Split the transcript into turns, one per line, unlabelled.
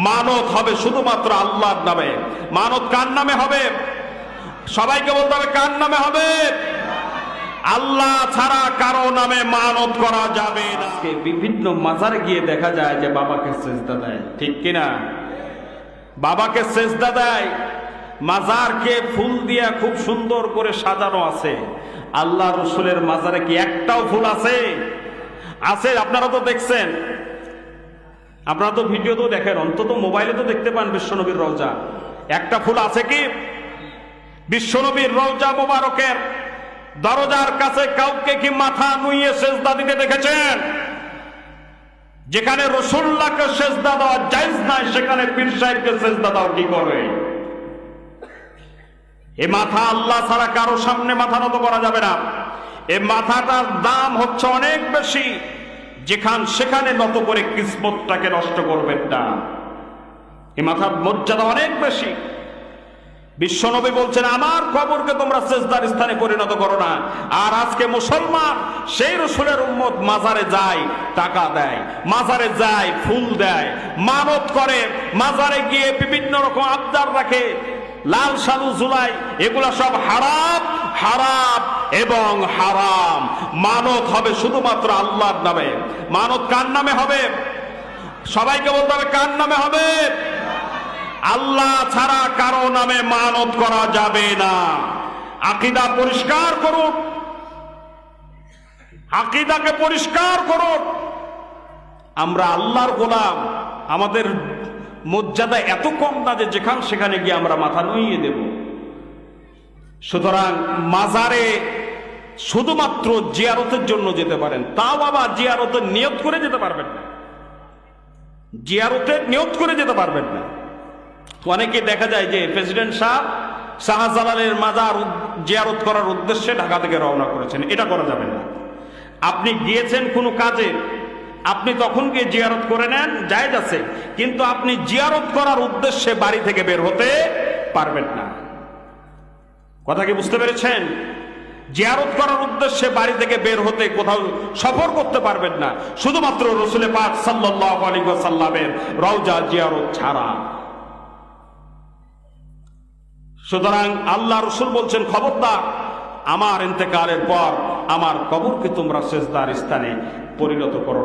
মানত হবে শুধুমাত্র আল্লাহর নামে। মানত কার নামে হবে? সবাইকে বলতে হবে কার নামে হবে? আল্লাহ ছাড়া কারো নামে মানত করা যাবে না। বিভিন্ন মাজারে গিয়ে দেখা যায় যে বাবাকে সেজদা দেয়, ঠিক কিনা? বাবাকে সেজদা দেয়, মাজারকে ফুল দিয়া খুব সুন্দর করে সাজানো আছে। আল্লাহ রসুলের মাজারে কি একটাও ফুল আছে? আছে? আপনারা তো দেখছেন, আপনারা তো ভিডিও তো দেখেন, অন্তত মোবাইলে তো দেখতে পান বিশ্বনবীর রওজা। একটা ফুল আছে কি? বিশ্বনবীর রওজা মোবারকের দরজার কাছে কাউকে কি মাথা নুইয়ে সেজদা দিতে দেখেছেন? যেখানে রাসূলুল্লাহকে সেজদা দেওয়া জায়েজ নাই, সেখানে পীর সাহেবকে সেজদা দেওয়া কি করে? এই মাথা আল্লাহ ছাড়া কারো সামনে মাথা নত করা যাবে না। এই মাথাটার দাম হচ্ছে অনেক বেশি, সেখানে নত করে কিসমতটাকে নষ্ট করবেন না। এই মাথার মর্যাদা অনেক বেশি। বিশ্বনবী বলছেন, আমার কবরকে তোমরা সেজদার স্থানে পরিণত করো না। আর আজকে মুসলমান সেই রাসূলের উম্মত মাজারে যায়, টাকা দেয়, মাজারে যায়, ফুল দেয়, মানত করে, মাজারে গিয়ে বিভিন্ন রকম আবদার রাখে, লাল সালু জুলাই, এগুলা সব হারাম, হারাম এবং হারাম। মানত হবে শুধুমাত্র আল্লাহর নামে। মানত কার নামে হবে? সবাইকে বলতে হবে কার নামে হবে? আল্লাহ ছাড়া কারো নামে মানত করা যাবে না। আকীদা পরিষ্কার করুন, আকীদাকে পরিষ্কার করুন। আমরা আল্লাহর গোলাম, আমাদের মর্যাদা এত কম না যে সেখানে গিয়ে আমরা মাথা নুইয়ে দেব। সুতরাং মাজারে শুধুমাত্র জিয়ারতের জন্য যেতে পারেন, তাও আবার জিয়ারতের নিয়ত করে যেতে পারবেন না। জিয়ারতের নিয়ত করে যেতে পারবেন না। অনেকে দেখা যায় যে প্রেসিডেন্ট শাহজালালের মাজার জিয়ারত করার উদ্দেশ্যে ঢাকা থেকে রওনা করেছেন, এটা করা যাবে না। আপনি গিয়েছেন কোনো কাজে, আপনি তখন গিয়ে জিয়ারত করে নেন, জায়েজ আছে, কিন্তু আপনি জিয়ারত করার উদ্দেশ্যে বাড়ি থেকে বের হতে পারবেন না। কথা কি বুঝতে পেরেছেন? জিয়ারত করার উদ্দেশ্যে বাড়ি থেকে বের হতে কোথাও সফর করতে পারবেন না, শুধুমাত্র রাসূল পাক সাল্লাল্লাহু আলাইহি ওয়াসাল্লামের রওজা জিয়ারত ছাড়া। সুতরাং আল্লাহ রাসূল বলছেন, খবরদার, আমার ইন্তেকালের পর আমার কবরকে তোমরা সেজদার স্থানে পরিণত করো।